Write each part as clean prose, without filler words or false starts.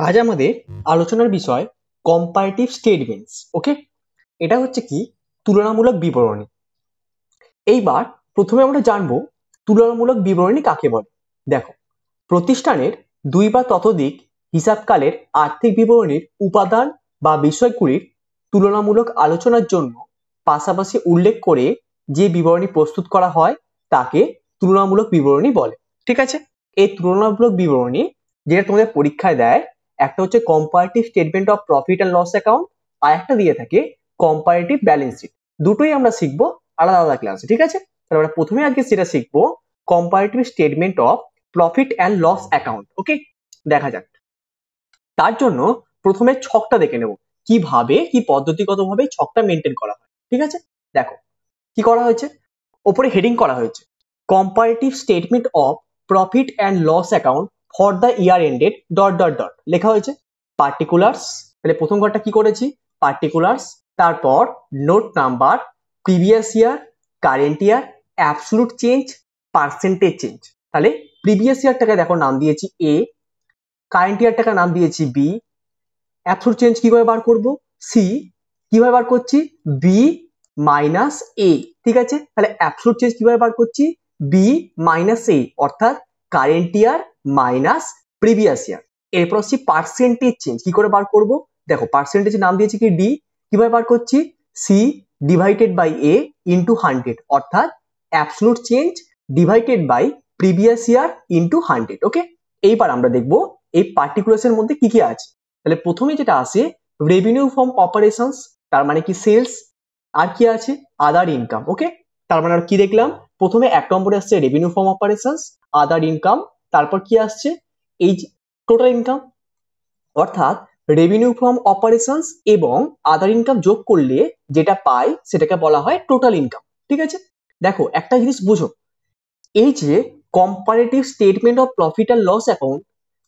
আজ আমাদের আলোচনার বিষয় কম্পারেটিভ স্টেটমেন্টস। ওকে, এটা হচ্ছে কি তুলনামূলক বিবরণী। এইবার প্রথমে আমরা জানবো তুলনামূলক বিবরণী কাকে বলে। দেখো, প্রতিষ্ঠানের দুই বা ততোধিক হিসাবকালের আর্থিক বিবরণীর উপাদান বা বিষয়গুলির তুলনামূলক আলোচনার জন্য পাশাপাশি উল্লেখ করে যে বিবরণী প্রস্তুত করা হয় তাকে তুলনামূলক বিবরণী বলে। ঠিক আছে, এই তুলনামূলক বিবরণী যেটা তোমাদের পরীক্ষায় দেয়, একটা হচ্ছে comparative statement of profit and loss account, আর একটা দিয়ে থাকে কম্পারেটিভ ব্যালেন্স শিট। দুটোই আমরা শিখবো আলাদা আলাদা ক্লাসে। ঠিক আছে, তাহলে আমরা প্রথমে আজকে সেটা শিখবো comparative statement of profit and loss account. Okay, দেখা যাক। তার জন্য প্রথমে ছকটা দেখে নেব, কিভাবে কি পদ্ধতিগতভাবে ছকটা মেনটেন করা হয়। ঠিক আছে, দেখো কি করা হয়েছে, ওপরে হেডিং করা হয়েছে comparative statement of profit and loss account for the year ended dot dot dot লেখা হয়েছে। পার্টিকুলার্স, তাহলে প্রথম ঘরটা কি করেছি, পার্টিকুলার্স, তারপর note number, previous year, current ইয়ার, অ্যাবসলুট চেঞ্জ, পার্সেন্টেজ চেঞ্জ। তাহলে প্রিভিয়াস ইয়ারটাকে দেখো নাম দিয়েছি এ, কারেন্ট ইয়ারটাকে নাম দিয়েছি বি, অ্যাবসলুট চেঞ্জ কিভাবে বার করব, সি, কিভাবে বার করছি, বি মাইনাস এ। ঠিক আছে, তাহলে অ্যাবসলুট চেঞ্জ কিভাবে বার করছি, বি মাইনাস এ, অর্থাৎ current year minus previous year. এরপর হচ্ছে পার্সেন্টেজ চেঞ্জ কি করে বার করব, দেখো পার্সেন্টেজ নাম দিয়েছি কি ডি, কিভাবে বার করছি, C divided by A into 100, অর্থাৎ absolute change divided by previous year into 100। Okay, এইবার আমরা দেখবো এই পার্টিকুলার্স এর মধ্যে কি কি আছে। তাহলে প্রথমে যেটা আসে রেভিনিউ ফ্রম অপারেশনস, তার মানে কি সেলস, আর কি আছে আদার ইনকাম। ওকে, তার মানে কি দেখলাম, প্রথমে এক নম্বরে আসছে revenue from operations, other income, তারপর কি আসছে এই টোটাল ইনকাম, অর্থাৎ রেভিনিউ ফ্রম অপারেশনস এবং আদার ইনকাম যোগ করলে যেটা পাই সেটাকে বলা হয় টোটাল ইনকাম। ঠিক আছে, দেখো একটা জিনিস বুঝো, এই যে comparative statement of profit and loss account,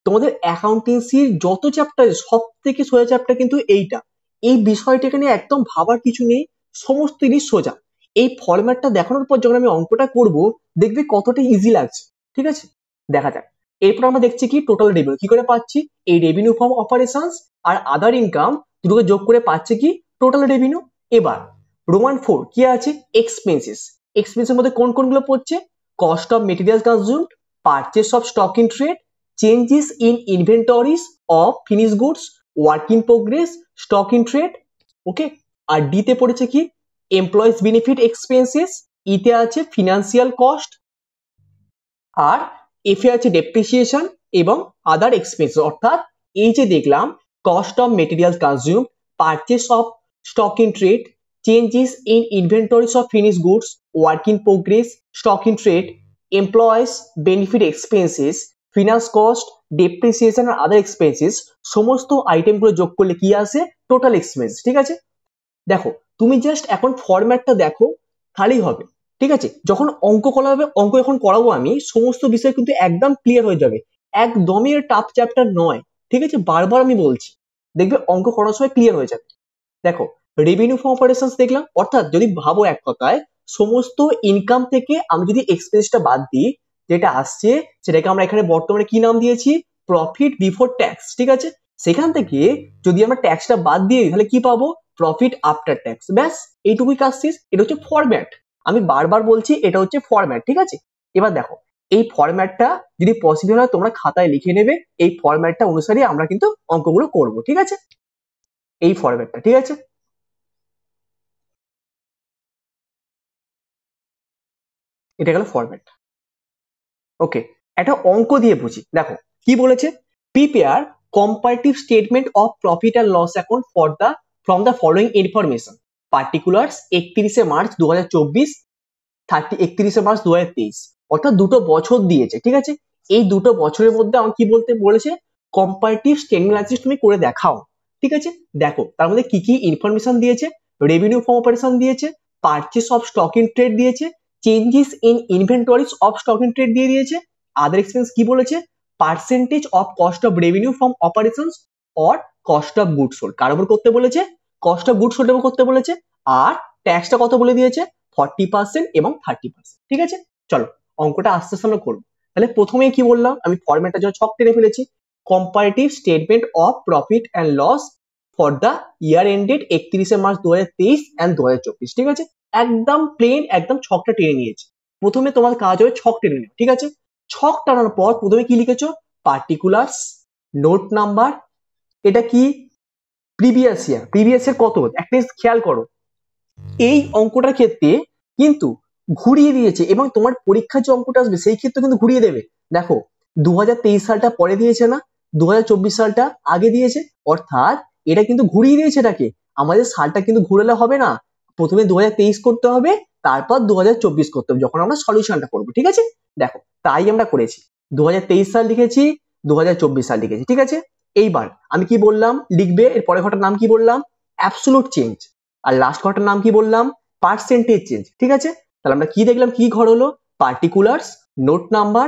তোমাদের অ্যাকাউন্টেন্সির যত চ্যাপ্টার সব থেকে সোজা চ্যাপ্টার কিন্তু এইটা। এই বিষয়টাকে নিয়ে একদম ভাবার কিছু নেই, সমস্ত জিনিস সোজা। এই ফরম্যাটটা দেখানোর পর যখন আমি অঙ্কটা করব দেখবে কতটা ইজি লাগছে। ঠিক আছে, দেখা যাক। এরপর আমরা দেখছি কি টোটাল রেভিনিউ কি করে পাচ্ছি, এই রেভিনিউ ফ্রম অপারেশনস আর আদার ইনকাম দুটোকে যোগ করে পাচ্ছে কি টোটাল রেভিনিউ। এবার রোমান 4 কি আছে, এক্সপেন্সেস। এক্সপেন্সের মধ্যে কোন কোনগুলো পড়ছে, cost of materials consumed, purchase of stock in trade, changes in inventories of finished goods, work in progress, stock in trade. Okay, আর ডি তে পড়েছে কি এমপ্লয়িজ বেনিফিট এক্সপেন্সেস, ই তে আছে ফিনান্সিয়াল কস্ট, আর এফ এ আছে ডেপ্রিসিয়েশন এবং আদার এক্সপেন্স। অর্থাৎ এই যে দেখলাম cost of material consume, purchase of stock in trade, changes in inventories of finished goods, work in progress, stock in trade, employees benefit expenses, finance cost, depreciation and other expenses, সমস্ত আইটেমগুলো যোগ করলে কি আসে টোটাল এক্সপেন্স। ঠিক আছে, দেখো তুমি জাস্ট এখন ফরম্যাটটা দেখো খালি হবে। ঠিক আছে, যখন অঙ্ক করা হবে, অঙ্ক যখন করাবো আমি সমস্ত বিষয় কিন্তু একদম ক্লিয়ার হয়ে যাবে, একদমই টাফ চ্যাপ্টার নয়। ঠিক আছে, বারবার আমি বলছি, দেখবে অঙ্ক করার সময় ক্লিয়ার হয়ে যাবে। দেখো রেভিনিউ ফ্রম অপারেশনস দেখলাম, অর্থাৎ যদি ভাবো এক কথায় সমস্ত ইনকাম থেকে আমি যদি এক্সপেন্সটা বাদ দিই, যেটা আসছে সেটাকে আমরা এখানে বর্তমানে কি নাম দিয়েছি, প্রফিট বিফোর ট্যাক্স। ঠিক আছে, সেখান থেকে যদি আমরা ট্যাক্সটা বাদ দিয়ে তাহলে কি পাবো, প্রফিট আফটার ট্যাক্স। ব্যাস এইটুকুই কাজ শেষ। এটা হচ্ছে ফরম্যাট, আমি বারবার বলছি এটা হচ্ছে ফরম্যাট। ঠিক আছে, এবার দেখো এই ফরম্যাটটা যদি পসিবল হয় তোমরা খাতায় লিখে নেবে, এই ফরম্যাটটা অনুসারে আমরা কিন্তু অঙ্কগুলো করব। ঠিক আছে, এই ফরম্যাটটা। ঠিক আছে, এটা গেল ফরম্যাট। ওকে, একটা অঙ্ক দিয়ে বুঝি। দেখো কি বলেছে, prepare comparative statement of profit and loss account for the from the following information, particulars 31শে মার্চ 2024, 31শে মার্চ 2023, অর্থাৎ দুটো বছর দিয়েছে। ঠিক আছে, এই দুটো বছরের মধ্যে আমার কি বলতে বলেছে, কম্পারেটিভ স্টেটমেন্ট অ্যানালিসিস তুমি করে দেখাও। ঠিক আছে, দেখো তার মধ্যে কি কি ইনফরমেশন দিয়েছে, রেভিনিউ ফ্রম অপারেশন দিয়েছে, purchase of stock in trade দিয়েছে, changes in inventories of stock in trade দিয়ে দিয়েছে, আদার এক্সপেন্স কি বলেছে, percentage of cost of revenue from operations or cost of good sold কার উপর করতে বলেছে, কস্ট অফ গুড সোল্ড উপর করতে বলেছে, আর ট্যাক্সটা কত বলে দিয়েছে 40% এবং 30%। ঠিক আছে, চলো অঙ্কটা আস্তে আস্তে আমরা করবো। তাহলে প্রথমে কি বললাম, আমি ফরম্যাটটা যখন ছক টেনে ফেলেছি, comparative statement of profit and loss for the year ended 31 March 2023 and 2024। ঠিক আছে, একদম প্লেন, একদম ছকটা টেনে নিয়েছে। প্রথমে তোমার কাজ হবে ছক টেনে নেওয়া। ঠিক আছে, ছক টানার পর প্রথমে কি লিখেছো, পার্টিকুলার্স, নোট নাম্বার, এটা কি প্রিভিয়াস ইয়ার কত, একটা খেয়াল করো এই অঙ্কটার ক্ষেত্রে কিন্তু ঘুরিয়ে দিয়েছে, এবং তোমার পরীক্ষার যে অঙ্কটা আসবে সেই ক্ষেত্রে কিন্তু ঘুরিয়ে দেবে। দেখো 2023 সালটা পরে দিয়েছে না, 2024 সালটা আগে দিয়েছে, অর্থাৎ এটা কিন্তু ঘুরিয়ে দিয়েছে। এটাকে আমাদের সালটা কিন্তু ঘুরালে হবে না, প্রথমে 2023 করতে হবে, তারপর 2024 করতে হবে যখন আমরা সলিউশনটা করবো। ঠিক আছে, দেখো তাই আমরা করেছি, 2023 সাল লিখেছি, 2024 সাল লিখেছি। ঠিক আছে, এইবার আমি কি বললাম লিখবে, এর পরের ঘটার নাম কি বললাম, অ্যাবসোলুট চেঞ্জ, আর লাস্ট ঘরটার নাম কি বললাম, পার্সেন্টেজ চেঞ্জ। ঠিক আছে, তাহলে আমরা কি দেখলাম, কি ঘর হলো, particulars, note number,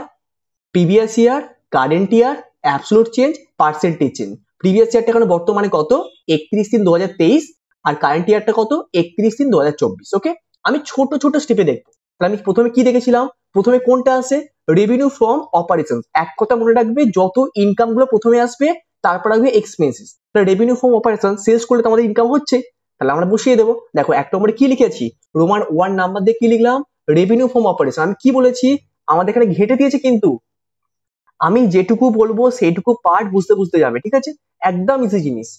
previous year, current year, absolute change, percentage change. Previous ইয়ারটা এখন বর্তমানে কত, 31/3/2023, আর কারেন্ট ইয়ারটা কত, 31/3/2024। ওকে, আমি ছোট ছোট স্টেপে দেখবো। তাহলে আমি প্রথমে কি দেখেছিলাম, প্রথমে কোনটা আসে, রেভিনিউ ফ্রম অপারেশন। এক কথা মনে রাখবে, যত ইনকাম গুলো প্রথমে আসবে তারপর আসবে এক্সপেন্সেস। তাহলে রেভিনিউ ফ্রম অপারেশন, সেলস করলে তো আমাদের ইনকাম হচ্ছে, তাহলে আমরা বসিয়ে দেবো। দেখো এক নম্বরে কি লিখেছি, রোমান 1 নাম্বার দিয়ে কি লিখলাম, রেভিনিউ ফ্রম অপারেশন। আমি কি বলেছি, আমাদের এখানে ঘেটে দিয়েছে, কিন্তু আমি যেটুকু বলবো সেইটুকু পার্ট বুঝতে বুঝতে যাবে। ঠিক আছে, একদম ইজি জিনিস।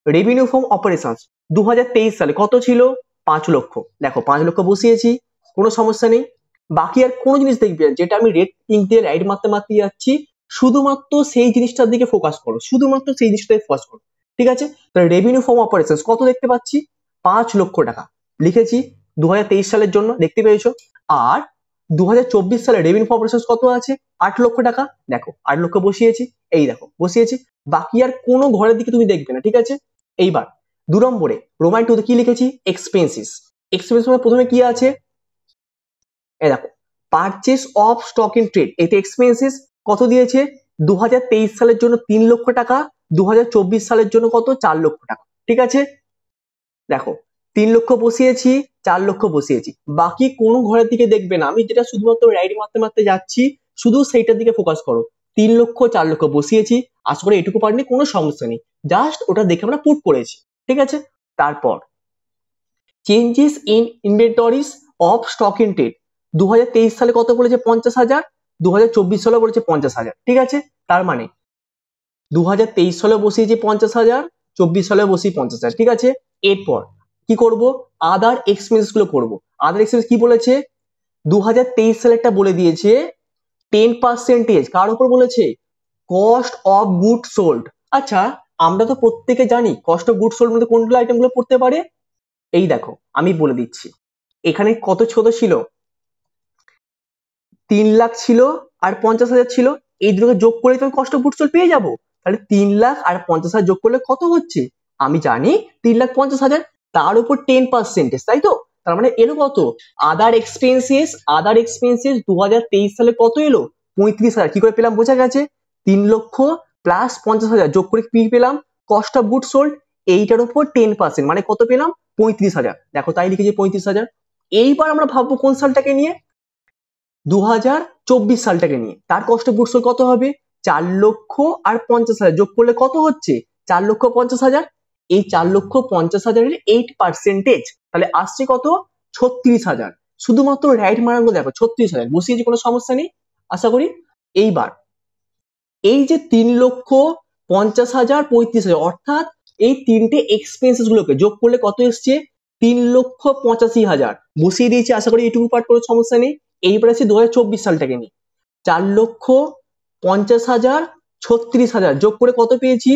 রেভিনিউ ফ্রম অপারেশন 2023 সালে কত ছিল, 5 লক্ষ। দেখো 5 লক্ষ বসিয়েছি, কোনো সমস্যা নেই। বাকি আর কোনো জিনিস দেখবে যেটা আমি রেড ইঙ্ক দিয়ে রাইট মারতে মারতে যাচ্ছি, শুধুমাত্র সেই জিনিসটার দিকে ফোকাস করো, শুধুমাত্র সেই জিনিসটাকে ফোকাস করো। ঠিক আছে, তাহলে রেভিনিউ ফ্রম অপারেশন কত দেখতে পাচ্ছি, 5 লক্ষ টাকা লিখেছি 2023 সালের জন্য, দেখতে পেয়েছো। আর 2024 সালে রেভিনিউ ফ্রম অপারেশন কত আছে, 8 লক্ষ টাকা। দেখো 8 লক্ষ বসিয়েছি, এই দেখো বসিয়েছি, বাকি আর কোনো ঘরের দিকে তুমি দেখবে না। ঠিক আছে, এইবার 2 নম্বরে রোমান 2 তে কি লিখেছি, এক্সপেন্সেস। এক্সপেন্সেস প্রথমে কি আছে, এই দেখো purchase of stock in trade, এতে এক্সপেন্সেস কত দিয়েছে, 2023 সালের জন্য 3 লক্ষ টাকা, 2024 সালের জন্য কত, 4 লক্ষ টাকা। ঠিক আছে, দেখো 3 লক্ষ বসিয়েছি, 4 লক্ষ বসিয়েছি, বাকি কোনো ঘরের দিকে দেখবে না, আমি যেটা শুধুমাত্র রাইট মারতে মারতে যাচ্ছি, শুধু সেইটার দিকে ফোকাস করো। 3 লক্ষ 4 লক্ষ বসিয়েছি, আশা করি এটুকু পারলে কোনো সমস্যা নেই, জাস্ট ওটা দেখে আমরা পুট করেছি। ঠিক আছে, তারপর changes in inventories of stock in trade, 2023 সালে কত বলেছে, 50,000, 2024 সালে বলেছে 50,000। ঠিক আছে, তার মানে 2023 সালে বসিয়েছি 50,000, 24 সালে বসিয়ে 50,000। ঠিক আছে, এরপর কি করব, আদার এক্সপেন্স গুলো করবো। আদার এক্সপেন্স কি বলেছে, 2023 সালেরটা বলে দিয়েছে 10%, কার উপর বলেছে, কস্ট অফ গুড সোল্ড। আচ্ছা, আমরা তো প্রত্যেকে জানি কস্ট অফ গুড সোল্ড মধ্যে কোনগুলো আইটেম গুলো পড়তে পারে, এই দেখো আমি বলে দিচ্ছি, এখানে কত ছোট ছিল, 3 লাখ ছিল আর 50,000 ছিল, এই দুটোকে যোগ করে তুমি কস্ট অফ গুড সোল্ড পেয়ে যাবো। তাহলে 3 লাখ আর 50,000 যোগ করলে কত হচ্ছে, আমি জানি 3,50,000, তার উপর 10%, তাই তো, তার মানে এলো কত, আদার এক্সপেন্সেস। আদার এক্সপেন্সেস 2023 সালে কত এলো, 35,000। কি করে পেলাম, বোঝা গেছে, 3 লক্ষ প্লাস 50,000 যোগ করে কি পেলাম, কস্ট অফ গুড সোল্ড, এইটার উপর 10%, মানে কত পেলাম, 35,000। দেখো তাই লিখেছি 35,000। এইবার আমরা ভাববো কোন সালটাকে নিয়ে, 2024 সালটাকে নিয়ে, তার কস্ট অফ গুডস সোল্ড কত হবে, 4 লক্ষ আর 50,000 যোগ করলে কত হচ্ছে, 4,50,000। এই 4,50,000 8%, তাহলে আসছে কত, 36,000। শুধুমাত্র রাইট মারাগুলো দেখো, 36,000 বসিয়েছি, কোনো সমস্যা নেই আশা করি। এইবার এই যে 3,50,000, 35,000, অর্থাৎ এই তিনটে এক্সপেন্সেস গুলোকে যোগ করলে কত এসছে, 3,85,000 বসিয়ে দিয়েছি, আশা করি এটুকু পার্ট কোনো সমস্যা নেই। এইবার আছে 2024 সালটাকে নিয়ে, 4,50,000, 36,000 যোগ করে কত পেয়েছি,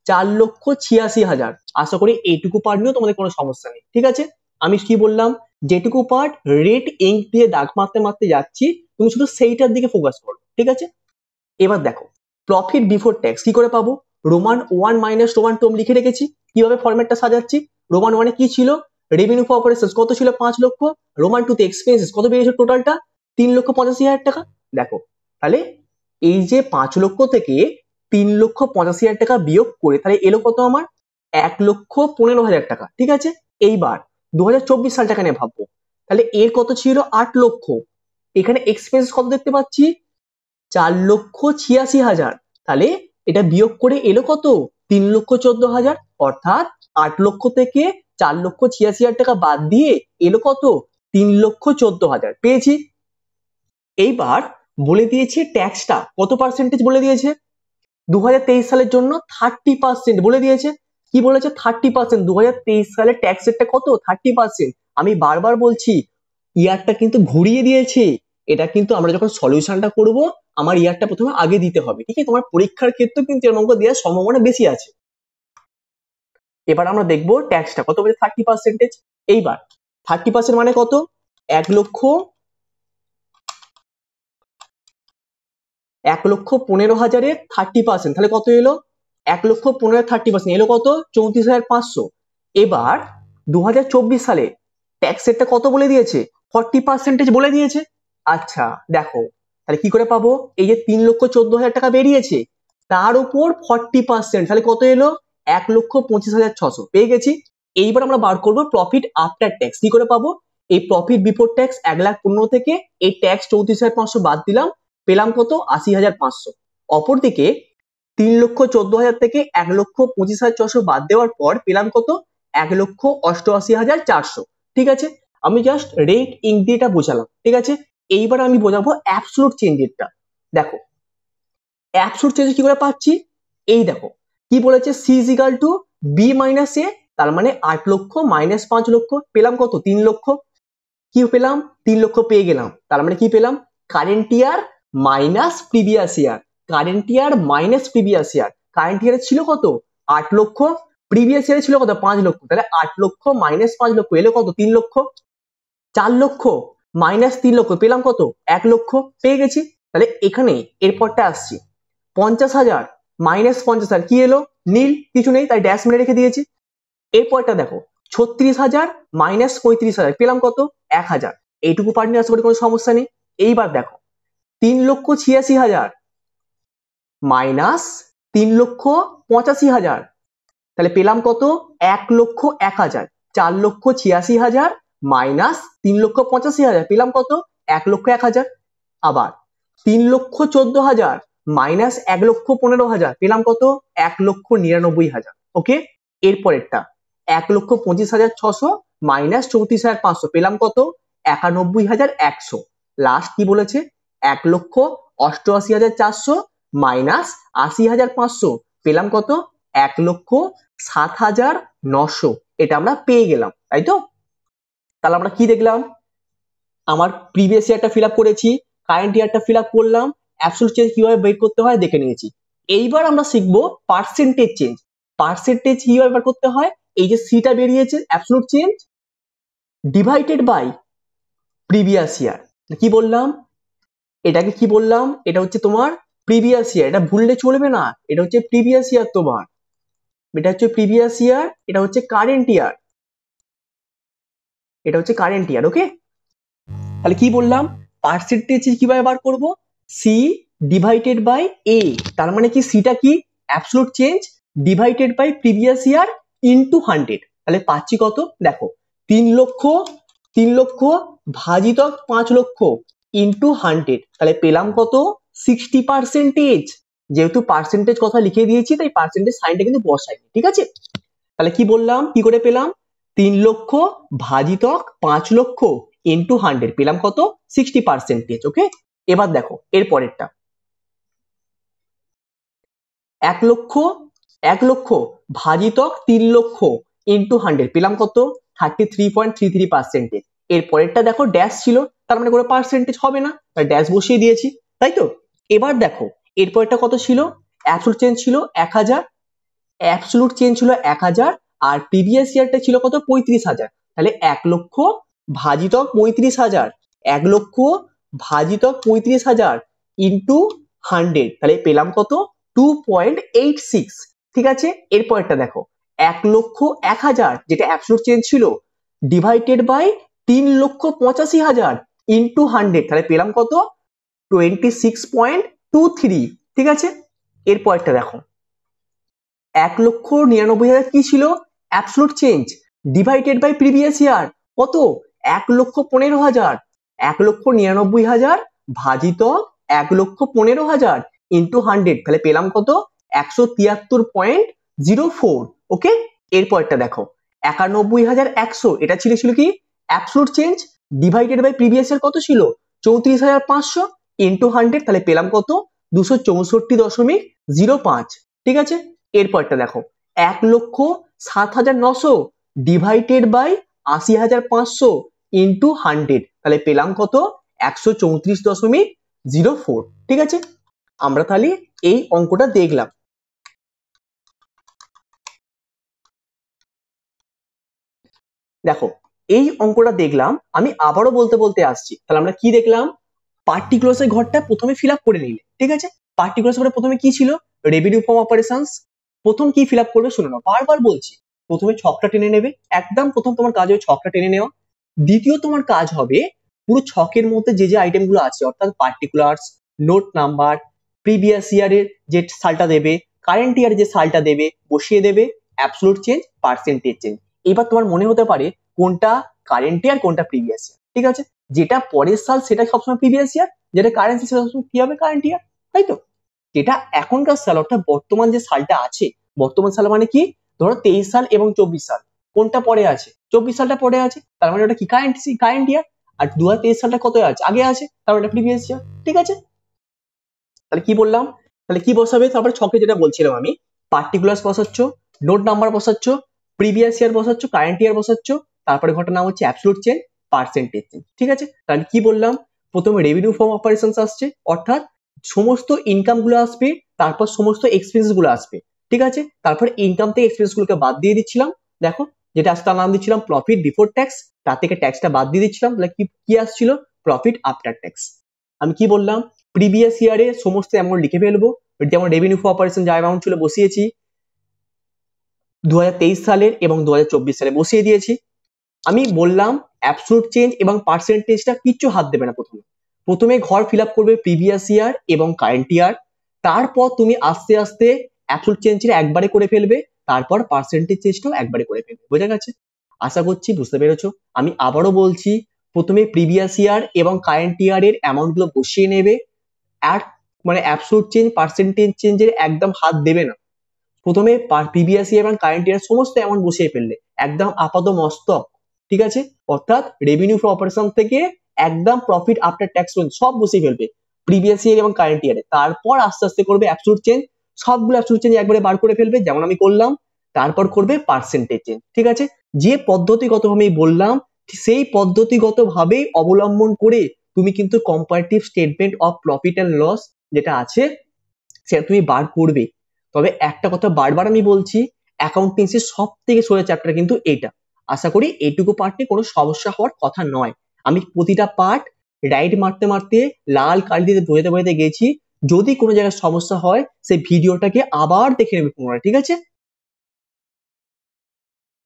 4,86,000। আশা করি এইটুকু পার্ট নিয়েও তোমাদের কোনো সমস্যা নেই। ঠিক আছে, আমি কি বললাম, যেটুকু পার্ট রেড ইঙ্ক দিয়ে দাগ মারতে মারতে যাচ্ছি, তুমি শুধু সেইটার দিকে ফোকাস করো। ঠিক আছে, এবার দেখো প্রফিট বিফোর ট্যাক্স কি করে পাবো, রোমান 1 মাইনাস রোমান 2 লিখে রেখেছি, কিভাবে ফরম্যাটটা সাজাচ্ছি, রোমান 1 এ কি ছিল, রেভিনিউ ফর অপারেশনস কত ছিল, 5 লক্ষ, রোমান 2 তে এক্সপেন্সেস কত বেরিয়েছে টোটালটা, 3,85,000 টাকা। দেখো তাহলে এই যে 5 লক্ষ থেকে 3,85,000 টাকা বিয়োগ করে তাহলে এলো কত আমার, 1,15,000 টাকা। ঠিক আছে, এইবার 2024 সাল টাকা নিয়ে ভাববো, তাহলে এর কত ছিল, 8 লক্ষ, এখানে এক্সপেন্স কত দেখতে পাচ্ছি, 4,86,000। তাহলে এটা বিয়োগ করে এলো কত 3,14,000 অর্থাৎ 8 লক্ষ থেকে 4,86,000 টাকা বাদ দিয়ে এলো কত 3,14,000 পেয়েছি। এইবার বলে দিয়েছে ট্যাক্সটা কত পার্সেন্টেজ বলে দিয়েছে 2023 সালের জন্য 30% বলে দিয়েছে। কি বলেছে 30%, 2023 সালের ট্যাক্স রেটটা কত 30%। আমি বারবার বলছি ইয়ারটা কিন্তু ঘুরিয়ে দিয়েছে, এটা কিন্তু আমরা যখন সলিউশনটা করব আমার ইয়ারটা প্রথমে আগে দিতে হবে, ঠিক আছে? তোমার পরীক্ষার ক্ষেত্রে কিন্তু এর অঙ্ক দেওয়ার সম্ভাবনা বেশি আছে। এবার আমরা দেখবো ট্যাক্সটা কত বলে 30%। এইবার 30% মানে কত 1,15,000 30%, তাহলে কত এলো 1,15,000 30% এলো কত 34,500। এবার 2024 সালে ট্যাক্স রেটটা কত বলে দিয়েছে 40% বলে দিয়েছে। আচ্ছা দেখো তাহলে কি করে পাবো, এই যে 3,14,000 টাকা বেরিয়েছে তার উপর 40%, তাহলে কত এলো 1,25,600 পেয়ে গেছি। এইবার আমরা বার করবো প্রফিট আফটার ট্যাক্স। কি করে পাবো, এই প্রফিট বিফোর ট্যাক্স 1,15,000 থেকে এই ট্যাক্স 34,500 বাদ দিলাম, পেলাম কত 80,500। অপরদিকে 3,14,000 থেকে 1,25,600 বাদ দেওয়ার পর পেলাম কত 1,88,400। ঠিক আছে, আমি জাস্ট রেট ইঙ্ক দিয়ে এটা বোঝালাম, ঠিক আছে? এইবার আমি বোঝাবো অ্যাবসলুট চেঞ্জেরটা। দেখো অ্যাবসলুট চেঞ্জ কি করে পাচ্ছি, এই দেখো কি বলেছে C is equal to B minus A, তার মানে 8 লক্ষ মাইনাস 5 লক্ষ, পেলাম কত 3 লক্ষ। কি পেলাম 3 লক্ষ পেয়ে গেলাম, তার মানে কি পেলাম current year minus previous year, current ইয়ার মাইনাস প্রিভিয়াস ইয়ার। কারেন্ট ইয়ারে ছিল কত 8 লক্ষ, প্রিভিয়াস ইয়ারে ছিল কত 5 লক্ষ, তাহলে 8 লক্ষ মাইনাস 5 লক্ষ এলো কত 3 লক্ষ। 4 লক্ষ মাইনাস 3 লক্ষ পেলাম কত 1 লক্ষ পেয়ে গেছি। তাহলে এখানে এরপরটা আসছি 50,000 মাইনাস 50,000 কি এলো নীল, কিছু নেই তাই ড্যাশ মেরে রেখে দিয়েছি। এরপরটা দেখো 36,000 মাইনাস 35,000 পেলাম কত 1,000, এইটুকু পার্ট নিয়ে আসতে পারি কোনো সমস্যা নেই। এইবার দেখো 3,86,000 মাইনাস 3,85,000, তাহলে পেলাম কত 1,01,000। 4,86,000 মাইনাস 3,85,000 পেলাম কত 1,01,000। আবার 3,14,000 মাইনাস 1,15,000 পেলাম কত 1,99,000। ওকে, এরপরেরটা 1,25,600 মাইনাস 34,500 পেলাম কত 91,100। লাস্ট কি বলেছে 1,88,400 মাইনাস 80,500 পেলাম কত 1,07,900। এটা আমরা পেয়ে গেলাম, তাই তো? তাহলে আমরা কি দেখলাম, আমার প্রিভিয়াস ইয়ারটা ফিল আপ করেছি, কারেন্ট ইয়ারটা ফিল আপ করলাম, অ্যাবসলিউট চেঞ্জ কিভাবে বের করতে হয় দেখে নিয়েছি। এইবার আমরা শিখবো পার্সেন্টেজ চেঞ্জ। পার্সেন্টেজ কিভাবে বের করতে হয়, এই যে সিটা বেরিয়েছে absolute change divided by previous year. কি বললাম, এটাকে কি বললাম, এটা হচ্ছে তোমার প্রিভিয়াস ইয়ার, এটা ভুললে চলবে না, এটা হচ্ছে প্রিভিয়াস ইয়ার তোমার, এটা হচ্ছে প্রিভিয়াস ইয়ার, এটা হচ্ছে কারেন্ট ইয়ার, এটা হচ্ছে কারেন্ট ইয়ার। ওকে, তাহলে কি বললাম পার্সেন্টেজ কিভাবে বার করব, সি ডিভাইডেড বাই এ, তার মানে কি সিটা কি absolute change divided by previous year into 100। তাহলে পাচ্ছি কত দেখো 3 লক্ষ ভাজিতক 5 লক্ষ ইনটু 100, তাহলে পেলাম কত 60%। যেহেতু পার্সেন্টেজ কথা লিখে দিয়েছি তাই পার্সেন্টেজ সাইনটা কিন্তু বসাই, ঠিক আছে? তাহলে কি বললাম, কি করে পেলাম 3 লক্ষ ভাজিতক 5 লক্ষ ইনটু 100 পেলাম কত 60%। ওকে, এবার দেখো এর পরেরটা 1 লক্ষ ভাজিতক 3 লক্ষ ইনটু 100 পেলাম কত 33.33%। এর পরেরটা দেখো ড্যাশ ছিল, তার মানে কোনো পার্সেন্টেজ হবে না, তাই ড্যাশ বসিয়ে দিয়েছি, তাই তো? এবার দেখো এর পরেরটা কত ছিল, অ্যাবসলিউট চেঞ্জ ছিল 1,000, অ্যাবসলিউট চেঞ্জ ছিল 1,000 আর প্রিভিয়াস ইয়ারটা ছিল কত 35,000। তাহলে 1 লক্ষ ভাজিতক 35,000, 1 লক্ষ ভাজিতক 35,000 ইন্টু 100, তাহলে পেলাম কত 2.86। ঠিক আছে, এরপরটা দেখো 1,01,000 যেটা অ্যাবসলিউট চেঞ্জ ছিল ডিভাইডেড বাই 3,85,000 ইন্টু 100, তাহলে পেলাম কত 26.23। ঠিক আছে, এরপরটা দেখো 1,99,000 কি ছিল absolute change divided by previous year কত 1,15,000, 1,99,000 ভাজিত 1,15,000 ইন্টু 100, তাহলে পেলাম কত 173.04। ওকে, এরপরটা দেখো 91,100, এটা ছিল কি absolute change, divided by previous year কত ছিল 34,500 ইন্টু 100, তাহলে পেলাম কত 264.05। ঠিক আছে, এরপরটা দেখো 1,07,900 ডিভাইডেড বাই 80,500 ইন্টু 100, তাহলে পেলাম কত 134.04। ঠিক আছে, আমরা তাহলে এই অঙ্কটা দেখলাম। দেখো এই অঙ্কটা দেখলাম, আমি আবারও বলতে বলতে আসছি। তাহলে আমরা কি দেখলাম, পার্টিকুলার্সের ঘরটা প্রথমে ফিল আপ করে নিলে। ঠিক আছে, পার্টিকুলার্স ঘরে প্রথমে কি ছিল, রেভিনিউ ফর্ম অপারেশনস। প্রথম কি ফিল আপ করবে শুনে নাও, বারবার বলছি, প্রথমে ছকটা টেনে নেবে, একদম প্রথম তোমার কাজ হবে ছকটা টেনে নেওয়া। দ্বিতীয় তোমার কাজ হবে পুরো ছকের মধ্যে যে যে আইটেম গুলো আছে, অর্থাৎ পার্টিকুলার্স, নোট নাম্বার, প্রিভিয়াস ইয়ারের যে সালটা দেবে, কারেন্ট ইয়ার যে সালটা দেবে বসিয়ে দেবে, অ্যাবসলিউট চেঞ্জ, পার্সেন্টেজ চেঞ্জ। এবার তোমার মনে হতে পারে কোনটা কারেন্ট ইয়ার কোনটা প্রিভিয়াস ইয়ার। ঠিক আছে, যেটা পরের সাল সেটা সবসময় প্রিভিয়াস ইয়ার, যেটা কারেন্ট সেটা সবসময় কি হবে কারেন্ট ইয়ার, তাই তো। যেটা এখনকার সাল অর্থাৎ বর্তমান যে সালটা আছে, বর্তমান সাল মানে কি, ধরো 23 সাল এবং 24 সাল, কোনটা পরে আছে 24 সালটা পরে আছে, তার মানে ওটা কি কারেন্ট ইয়ার। আর 2023 সালটা কত আছে আগে আছে, তার মানে প্রিভিয়াস ইয়ার। ঠিক আছে, তাহলে কি বললাম, তাহলে কি বসাবে, তারপরে ছকে যেটা বলছিলাম আমি, পার্টিকুলার্স বসাচ্ছ, নোট নাম্বার বসাচ্ছ, প্রিভিয়াস ইয়ার বসাচ্ছ, কারেন্ট ইয়ার বসাচ্ছ, তারপরে ঘটনা হচ্ছে অ্যাবসলিউট চেঞ্জ, পার্সেন্টেজ চেঞ্জ। ঠিক আছে, তাহলে কি বললাম, প্রথমে রেভিনিউ ফর্ম অপারেশনস আসছে, অর্থাৎ সমস্ত ইনকাম গুলো আসবে, তারপর সমস্ত এক্সপেন্স গুলো আসবে। ঠিক আছে, তারপর ইনকাম থেকে এক্সপেন্স গুলোকে বাদ দিয়ে দিচ্ছিলাম। দেখো যেটা আসলে তার নাম দিচ্ছিলাম প্রফিট বিফোর ট্যাক্স, তার থেকে ট্যাক্সটা বাদ দিয়ে দিচ্ছিলাম, তাহলে কি আসছিল প্রফিট আফটার ট্যাক্স। আমি কি বললাম, প্রিভিয়াস ইয়ারে সমস্ত অ্যামাউন্ট লিখে ফেলবো, যেমন রেভিনিউ ফর অপারেশন যা অ্যামাউন্ট ছিল বসিয়েছি 2023 সালের এবং 2024 সালে বসিয়ে দিয়েছি। আমি বললাম অ্যাবসলিউট চেঞ্জ এবং পার্সেন্টেজটা কিচ্ছু হাত দেবে না, প্রথমে ঘর ফিল আপ করবে প্রিভিয়াস ইয়ার এবং কারেন্ট ইয়ার, তারপর তুমি আস্তে আস্তে অ্যাবসলিউট চেঞ্জটা একবারে করে ফেলবে, তারপর পার্সেন্টেজ চেঞ্জটাও একবারে করে ফেলবে। বোঝা গেছে, আশা করছি বুঝতে পেরেছো। আমি আবারও বলছি, প্রথমে প্রিভিয়াস ইয়ার এবং কারেন্ট ইয়ারের অ্যামাউন্ট গুলো বসিয়ে নেবে, আর মানে অ্যাবসলিউট চেঞ্জ পার্সেন্টেজ চেঞ্জের একদম হাত দেবে না, প্রথমে প্রিভিয়াস ইয়ার এবং কারেন্ট ইয়ার সমস্ত অ্যামাউন্ট বসিয়ে ফেললে, একদম আপাত মস্তক। ঠিক আছে, অর্থাৎ রেভিনিউ ফর অপারেশন থেকে একদম প্রফিট আফটার ট্যাক্স সব বসিয়ে ফেলবে প্রিভিয়াস ইয়ার এবং কারেন্ট ইয়ারে, তারপর আস্তে আস্তে করবে অ্যাবসলিউট চেঞ্জ, সবগুলো অ্যাবসলিউট চেঞ্জ একবারে বার করে ফেলবে যেমন আমি করলাম, তারপর করবে পার্সেন্টেজ চেঞ্জ। ঠিক আছে, যে পদ্ধতিগতভাবে আমি বললাম সেই পদ্ধতিগত ভাবেই অবলম্বন করে তুমি কিন্তু comparative statement of profit and loss যেটা আছে সেটা তুমি বার করবে। তবে একটা কথা বারবার আমি বলছি, অ্যাকাউন্টেন্সির সব থেকে সোজা চ্যাপ্টার কিন্তু এইটা। আশা করি এইটুকু পার্ট নিয়ে কোনো সমস্যা হওয়ার কথা নয়। আমি প্রতিটা পার্ট রাইট মারতে মারতে লাল কালি দিয়ে বোঝাতে বোঝাতে গেছি। যদি কোনো জায়গায় সমস্যা হয় সেই ভিডিওটাকে আবার দেখে নেবে তোমরা। ঠিক আছে।